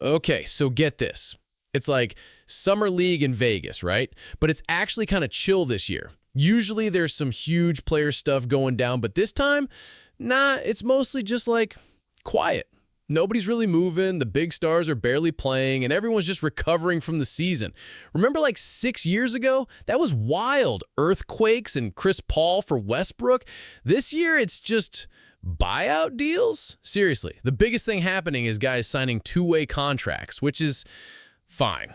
Okay, so get this. It's like Summer League in Vegas, right? But it's actually kind of chill this year. Usually there's some huge player stuff going down, but this time, nah, it's mostly just like quiet. Nobody's really moving, the big stars are barely playing, and everyone's just recovering from the season. Remember like 6 years ago? That was wild. Earthquakes and Chris Paul for Westbrook. This year, it's just buyout deals? Seriously, the biggest thing happening is guys signing two-way contracts, which is fine.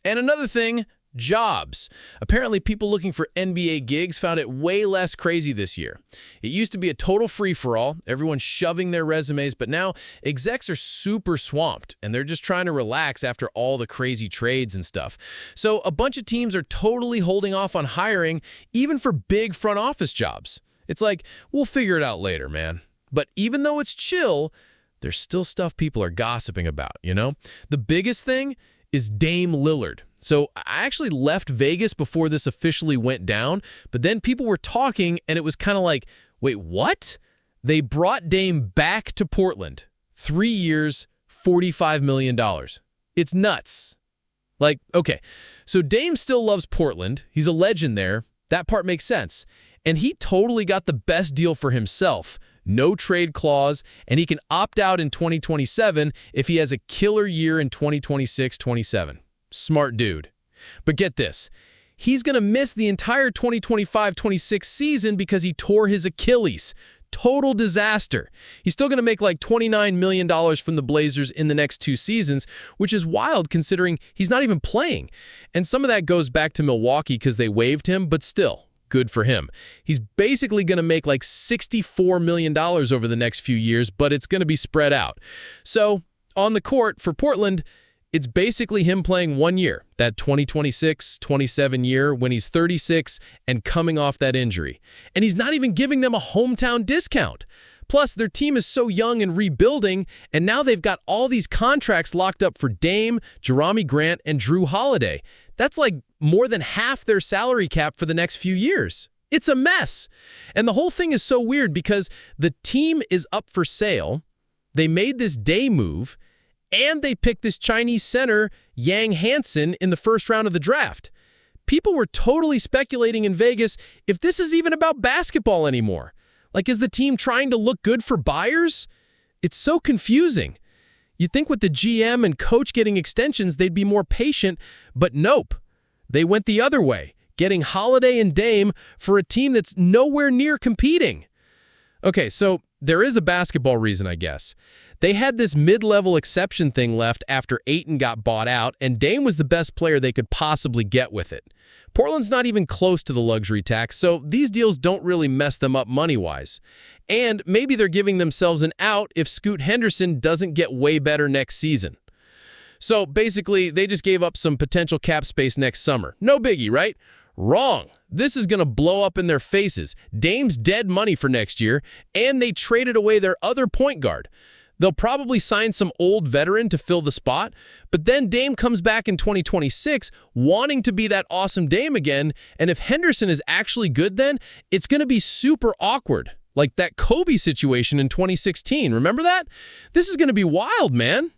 And another thing, jobs. Apparently, people looking for NBA gigs found it way less crazy this year. It used to be a total free-for-all, everyone shoving their resumes, but now execs are super swamped, and they're just trying to relax after all the crazy trades and stuff. So a bunch of teams are totally holding off on hiring, even for big front office jobs. It's like, we'll figure it out later, man. But even though it's chill, there's still stuff people are gossiping about, you know? The biggest thing is Dame Lillard. So I actually left Vegas before this officially went down, but then people were talking and it was kind of like, wait, what? They brought Dame back to Portland. 3 years, $45 million. It's nuts. Like, okay, so Dame still loves Portland. He's a legend there. That part makes sense. And he totally got the best deal for himself. No trade clause, and he can opt out in 2027 if he has a killer year in 2026-27. Smart dude. But get this, he's going to miss the entire 2025-26 season because he tore his Achilles. Total disaster. He's still going to make like $29 million from the Blazers in the next 2 seasons, which is wild considering he's not even playing. And some of that goes back to Milwaukee because they waived him, but still. Good for him. He's basically going to make like $64 million over the next few years, but it's going to be spread out. So on the court for Portland, it's basically him playing 1 year, that 2026-27 year when he's 36 and coming off that injury. And he's not even giving them a hometown discount. Plus, their team is so young and rebuilding, and now they've got all these contracts locked up for Dame, Jerami Grant, and Drew Holiday. That's like more than half their salary cap for the next few years. It's a mess. And the whole thing is so weird because the team is up for sale, they made this day move, and they picked this Chinese center, Yang Hansen, in the first round of the draft. People were totally speculating in Vegas if this is even about basketball anymore. Like, is the team trying to look good for buyers? It's so confusing. You'd think with the GM and coach getting extensions, they'd be more patient, but nope. They went the other way, getting Holiday and Dame for a team that's nowhere near competing. Okay, so there is a basketball reason, I guess. They had this mid-level exception thing left after Ayton got bought out, and Dame was the best player they could possibly get with it. Portland's not even close to the luxury tax, so these deals don't really mess them up money-wise. And maybe they're giving themselves an out if Scoot Henderson doesn't get way better next season. So basically, they just gave up some potential cap space next summer. No biggie, right? Wrong. This is going to blow up in their faces. Dame's dead money for next year, and they traded away their other point guard. They'll probably sign some old veteran to fill the spot, but then Dame comes back in 2026 wanting to be that awesome Dame again, and if Henderson is actually good then, it's going to be super awkward, like that Kobe situation in 2016. Remember that? This is going to be wild, man.